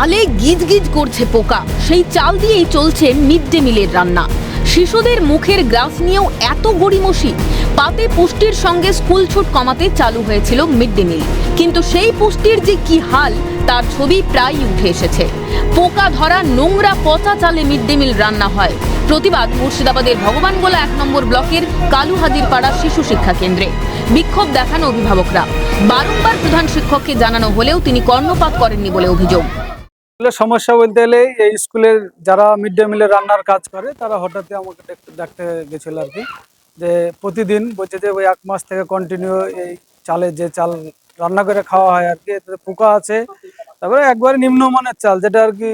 চালে গিজ গিজ করছে পোকা, সেই চাল দিয়েই চলছে মিড ডে মিলের রান্না। শিশুদের মুখের গ্রাস নিয়েও এত গড়িমসি। পাতে পুষ্টির সঙ্গে স্কুল ছুট কমাতে চালু হয়েছিল মিড ডে মিল, কিন্তু সেই পুষ্টির যে কি হাল তার ছবি প্রায়ই উঠে এসেছে। পোকা ধরা নোংরা পচা চালে মিড ডে মিল রান্না হয়। প্রতিবাদ মুর্শিদাবাদের ভগবানগোলা ১ নম্বর ব্লকের কালুহাদিরপাড়া শিশু শিক্ষা কেন্দ্রে। বিক্ষোভ দেখান অভিভাবকরা। বারংবার প্রধান শিক্ষককে জানানো হলেও তিনি কর্ণপাত করেননি বলে অভিযোগ। সমস্যা বলতে গেলে এই স্কুলের যারা মিড ডে মিলে রান্নার কাজ করে তারা হঠাৎ আমাকে ডাকতে গেছিল আর কি, যে প্রতিদিন বলছে যে ওই 1 মাস থেকে কন্টিনিউ এই চালে যে চাল রান্না করে খাওয়া হয় আর কি, এতে পোকা আছে। তারপরে একবারে নিম্নমানের চাল যেটা আর কি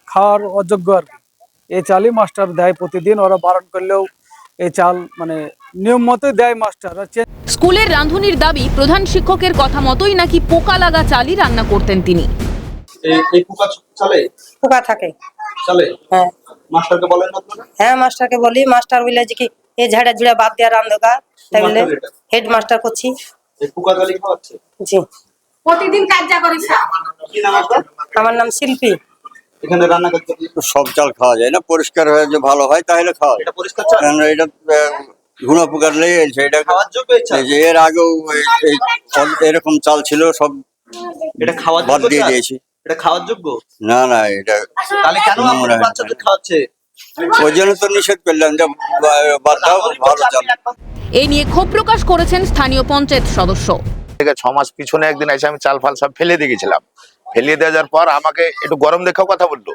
খাওয়ার অযোগ্য আর কি, এই চালই মাস্টার দেয় প্রতিদিন। ওরা বারণ করলেও এই চাল মানে নিয়ম মতোই দেয় মাস্টার। স্কুলের রাঁধুনির দাবি, প্রধান শিক্ষকের কথা মতোই নাকি পোকা লাগা চালই রান্না করতেন তিনি। পোকা থাকে চলে। হ্যাঁ, মাস্টারকে বলেন না আপনারা? হ্যাঁ মাস্টারকে বলি, মাস্টার বলে যে কি এই ঝাড়া ঝুড়া বাদ দেওয়া রান্ধকা, তাই বলে হেড মাস্টার করছি। এই পোকা জালি খাওয়াচ্ছে? জি, প্রতিদিন কাজ করিস। কি নাম আপনার? আমার নাম শিল্পী। এখানে রান্না করতে সব চাল খাওয়া যায় না, পরিষ্কার হয়ে যে ভালো হয় তাহলে খাওয়া যায়। এটা পরিষ্কার চাল? এটা ঘুনা পোকার লেগে গেছে। এটা খাওয়ার যোগ্য এই চাল? এর আগেও এরকম চাল ছিল, সব এটা খাওয়ার বাদ যোগ্য দিয়ে চাল? দিয়েছি। এটা খাওয়ার যোগ্য না না, এটা তাহলে কেন আপনার বাচ্চাদের খাওয়াচ্ছে? ওই জন্য তো নিষেধ করলাম যে বাদ দাও, ভালো চাল। এই নিয়ে ক্ষোভ প্রকাশ করেছেন স্থানীয় পঞ্চায়েত সদস্য। 6 মাস পিছনে একদিন এসে আমি চাল ফাল সব ফেলে দিয়ে গেছিলাম। ফেলিয়ে দেওয়া যাওয়ার পর আমাকে একটু গরম দেখাও কথা বললো।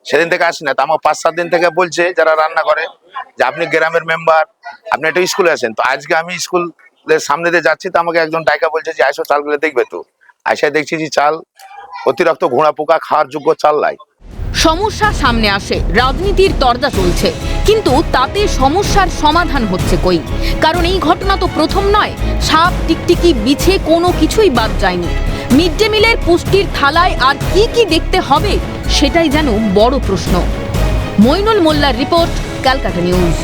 সেদিন থেকে আসি না, তো আমার 5-7 দিন থেকে বলছে যারা রান্না করে যে আপনি গ্রামের মেম্বার, আপনি একটু স্কুলে আসেন। তো আজকে আমি স্কুলের সামনে দিয়ে যাচ্ছি, তো আমাকে একজন ডাইকা বলছে যে আইসো চালগুলো দেখবে। তো আইসা দেখছি যে চাল অতিরিক্ত ঘোড়া পোকা খাওয়ার যোগ্য চাল নাই। সমস্যা সামনে আসে, রাজনীতির তরজা চলছে, কিন্তু তাতে সমস্যার সমাধান হচ্ছে কই? কারণ এই ঘটনা তো প্রথম নয়। সাপ, টিকটিকি, বিছে কোনো কিছুই বাদ যায়নি। মিড ডে মিলের পুষ্টির থালায় আর কি কি দেখতে হবে সেটাই যেন বড় প্রশ্ন। মইনুল মোল্লার রিপোর্ট, ক্যালকাটা নিউজ।